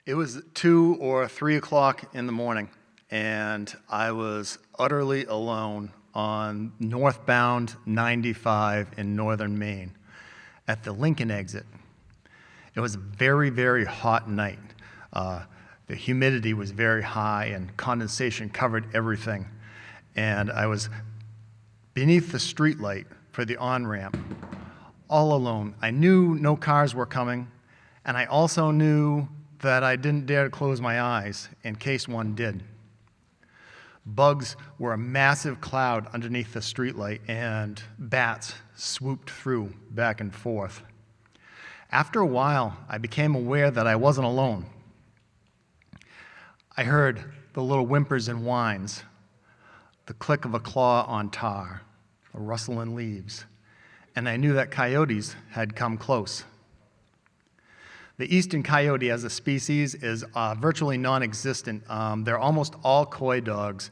It was 2 or 3 o'clock in the morning, and I was utterly alone on northbound 95 in northern Maine at the Lincoln exit. It was a very, very hot night. The humidity was very high and condensation covered everything. And I was beneath the streetlight for the on-ramp, all alone. I knew no cars were coming, and I also knew that I didn't dare to close my eyes in case one did. Bugs were a massive cloud underneath the streetlight, and bats swooped through back and forth. After a while, I became aware that I wasn't alone. I heard the little whimpers and whines, the click of a claw on tar, a rustle in leaves, and I knew that coyotes had come close. The eastern coyote as a species is virtually non-existent. They're almost all coy dogs.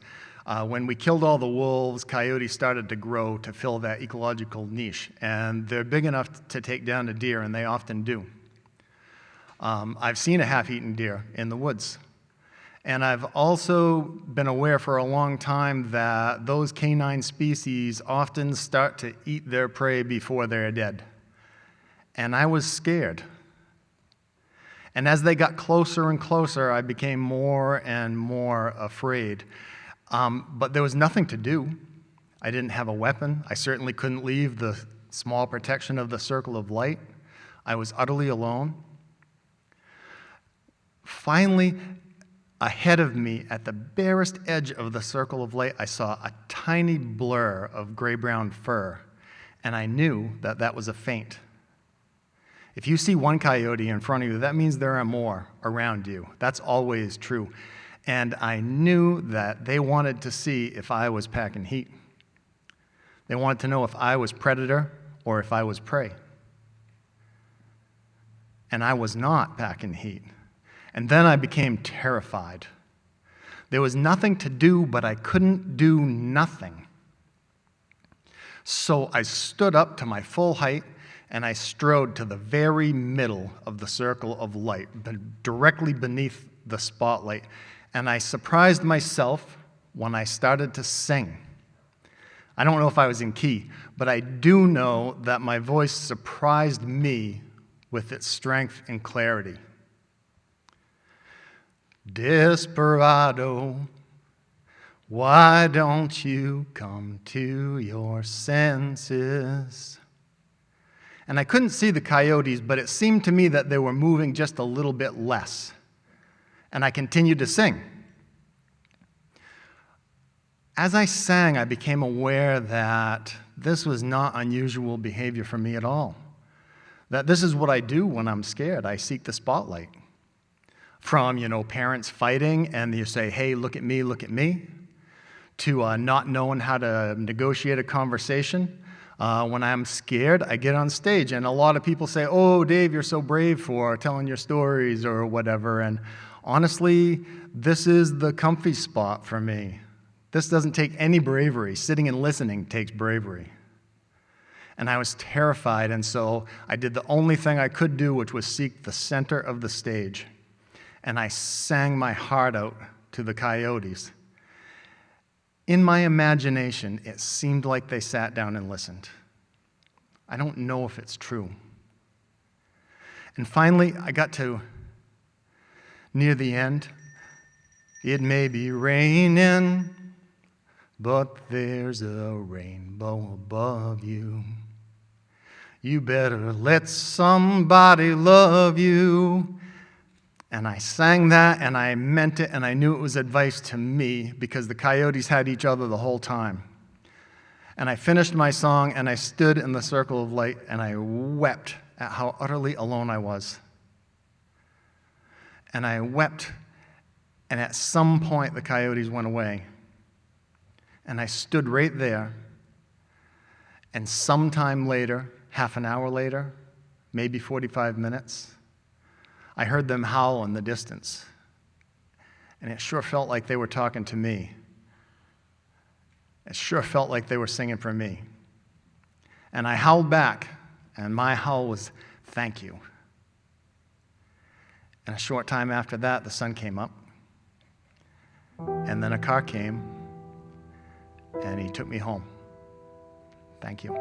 When we killed all the wolves, coyotes started to grow to fill that ecological niche, and they're big enough to take down a deer, and they often do. I've seen a half-eaten deer in the woods, and I've also been aware for a long time that those canine species often start to eat their prey before they're dead, and I was scared. And as they got closer and closer, I became more and more afraid. But there was nothing to do. I didn't have a weapon. I certainly couldn't leave the small protection of the circle of light. I was utterly alone. Finally, ahead of me, at the barest edge of the circle of light, I saw a tiny blur of gray-brown fur, and I knew that that was a feint. If you see one coyote in front of you, that means there are more around you. That's always true. And I knew that they wanted to see if I was packing heat. They wanted to know if I was predator or if I was prey. And I was not packing heat. And then I became terrified. There was nothing to do, but I couldn't do nothing. So I stood up to my full height, and I strode to the very middle of the circle of light, directly beneath the spotlight, and I surprised myself when I started to sing. I don't know if I was in key, but I do know that my voice surprised me with its strength and clarity. Desperado, why don't you come to your senses? And I couldn't see the coyotes, but it seemed to me that they were moving just a little bit less. And I continued to sing. As I sang, I became aware that this was not unusual behavior for me at all. That this is what I do when I'm scared. I seek the spotlight. From, parents fighting, and you say, hey, look at me, to not knowing how to negotiate a conversation. When I'm scared, I get on stage, and a lot of people say, oh, Dave, you're so brave for telling your stories or whatever, and honestly, this is the comfy spot for me. This doesn't take any bravery. Sitting and listening takes bravery. And I was terrified, and so I did the only thing I could do, which was seek the center of the stage, and I sang my heart out to the coyotes. In my imagination, it seemed like they sat down and listened. I don't know if it's true. And finally, I got to near the end. It may be raining, but there's a rainbow above you. You better let somebody love you. And I sang that, and I meant it, and I knew it was advice to me because the coyotes had each other the whole time. And I finished my song, and I stood in the circle of light, and I wept at how utterly alone I was. And I wept, and at some point the coyotes went away. And I stood right there, and sometime later, half an hour later, maybe 45 minutes, I heard them howl in the distance. And it sure felt like they were talking to me. It sure felt like they were singing for me. And I howled back, and my howl was, "Thank you." And a short time after that, the sun came up, and then a car came, and he took me home. Thank you.